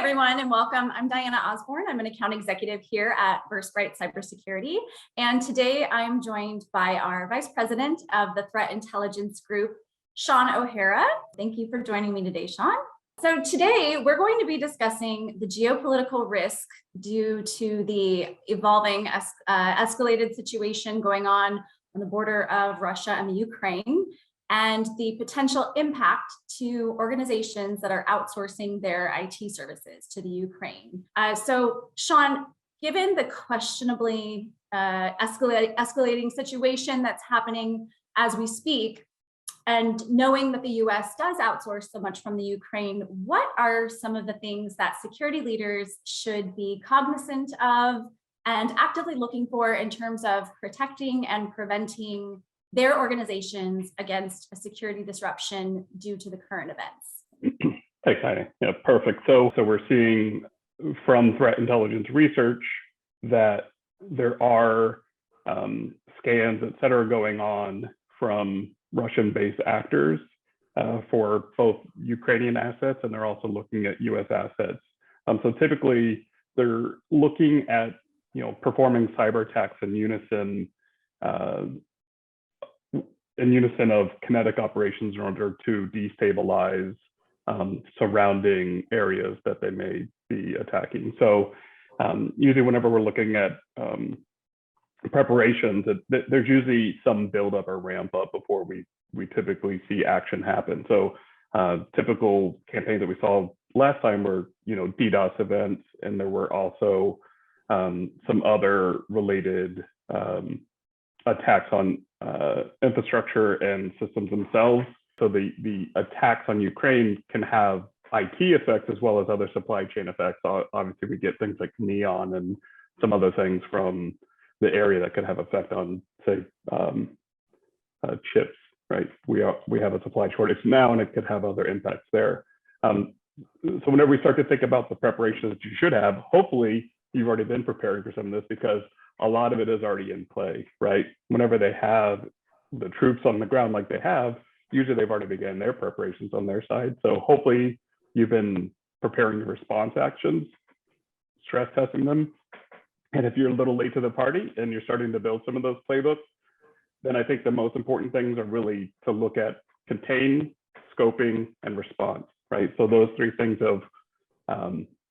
everyone, and welcome. I'm Diana Osborne. I'm an account executive here at VerSprite Cybersecurity. And today I'm joined by our Vice President of the Threat Intelligence Group, Sean O'Hara. Thank you for joining me today, Sean. So today we're going to be discussing the geopolitical risk due to the evolving escalated situation going on the border of Russia and the Ukraine, and the potential impact to organizations that are outsourcing their IT services to the Ukraine. So Sean, given the questionably escalating situation that's happening as we speak, and knowing that the US does outsource so much from the Ukraine, what are some of the things that security leaders should be cognizant of and actively looking for in terms of protecting and preventing their organizations against a security disruption due to the current events? Exciting. Yeah, perfect. So we're seeing from threat intelligence research that there are scans, et cetera, going on from Russian-based actors for both Ukrainian assets, and they're also looking at US assets. So typically they're looking at performing cyber attacks in unison of kinetic operations in order to destabilize surrounding areas that they may be attacking. So usually whenever we're looking at preparations, there's usually some buildup or ramp up before we typically see action happen. So typical campaigns that we saw last time were DDoS events, and there were also some other related attacks on infrastructure and systems themselves. So the attacks on Ukraine can have IT effects as well as other supply chain effects. Obviously, we get things like neon and some other things from the area that could have effect on, say, chips. Right? We have a supply shortage now, and it could have other impacts there. So whenever we start to think about the preparations that you should have, hopefully you've already been preparing for some of this, because a lot of it is already in play, right? Whenever they have the troops on the ground like they have, usually they've already begun their preparations on their side. So hopefully you've been preparing your response actions, stress testing them. And if you're a little late to the party and you're starting to build some of those playbooks, then I think the most important things are really to look at contain, scoping, and response, right? So those three things of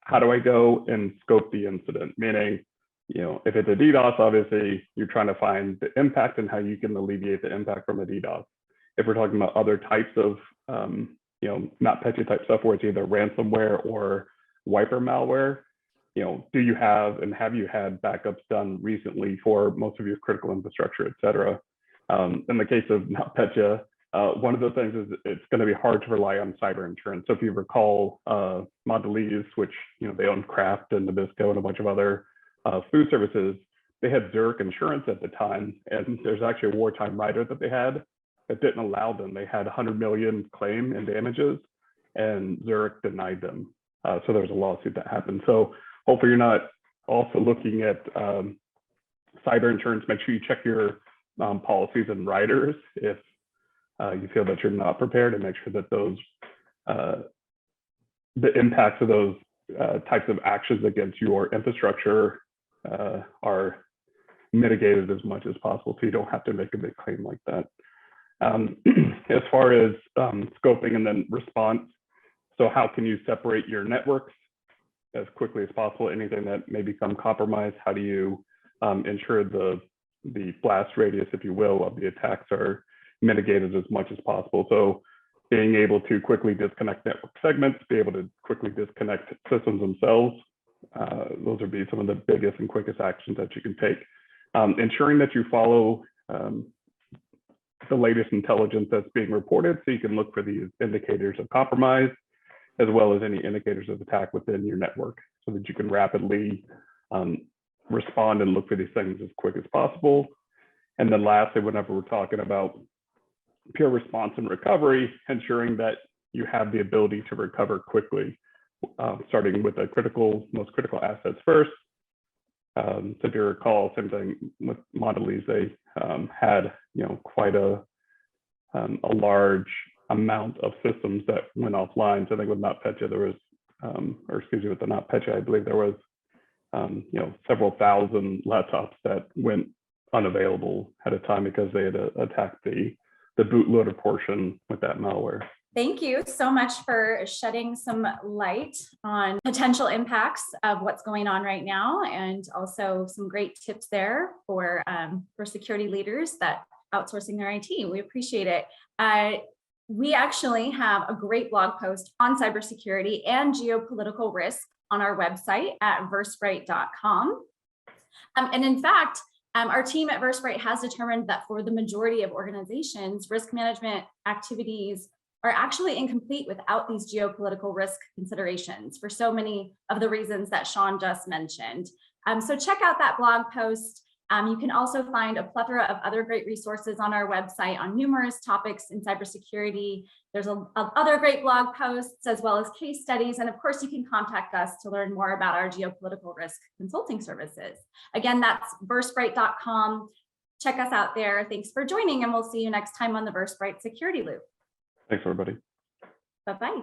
how do I go and scope the incident? Meaning, if it's a DDoS, obviously you're trying to find the impact and how you can alleviate the impact from a DDoS. If we're talking about other types of, NotPetya type stuff where it's either ransomware or wiper malware, do you have and have you had backups done recently for most of your critical infrastructure, et cetera? In the case of NotPetya, one of the things is it's going to be hard to rely on cyber insurance. So if you recall, Mondelez, which they own Kraft and Nabisco and a bunch of other food services, they had Zurich insurance at the time, and there's actually a wartime rider that they had that didn't allow them. They had 100 million claim in damages, and Zurich denied them. So there was a lawsuit that happened. So hopefully you're not also looking at cyber insurance. Make sure you check your policies and riders if you feel that you're not prepared, and make sure that those the impacts of those types of actions against your infrastructure are mitigated as much as possible, so you don't have to make a big claim like that. As far as scoping and then response, so how can you separate your networks as quickly as possible? Anything that may become compromised, how do you ensure the blast radius, if you will, of the attacks are mitigated as much as possible? So being able to quickly disconnect network segments, be able to quickly disconnect systems themselves, those would be some of the biggest and quickest actions that you can take. Ensuring that you follow the latest intelligence that's being reported, so you can look for these indicators of compromise, as well as any indicators of attack within your network, so that you can rapidly respond and look for these things as quick as possible. And then lastly, whenever we're talking about pure response and recovery, ensuring that you have the ability to recover quickly, starting with the most critical assets first. So if you recall, same thing with Mondelez, they had quite a large amount of systems that went offline. So I think with NotPetya, there was or excuse me, with the NotPetya, I believe there was, several thousand laptops that went unavailable at a time because they had attacked the bootloader portion with that malware. Thank you so much for shedding some light on potential impacts of what's going on right now, and also some great tips there for security leaders that outsourcing their IT. We appreciate it. We actually have a great blog post on cybersecurity and geopolitical risk on our website at VerSprite.com. And in fact, our team at VerSprite has determined that for the majority of organizations, risk management activities are actually incomplete without these geopolitical risk considerations for so many of the reasons that Sean just mentioned. So check out that blog post. You can also find a plethora of other great resources on our website on numerous topics in cybersecurity. There's other great blog posts as well as case studies. And of course, you can contact us to learn more about our geopolitical risk consulting services. Again, that's VerSprite.com. Check us out there. Thanks for joining, and we'll see you next time on the VerSprite Security Loop. Thanks, everybody. Bye-bye.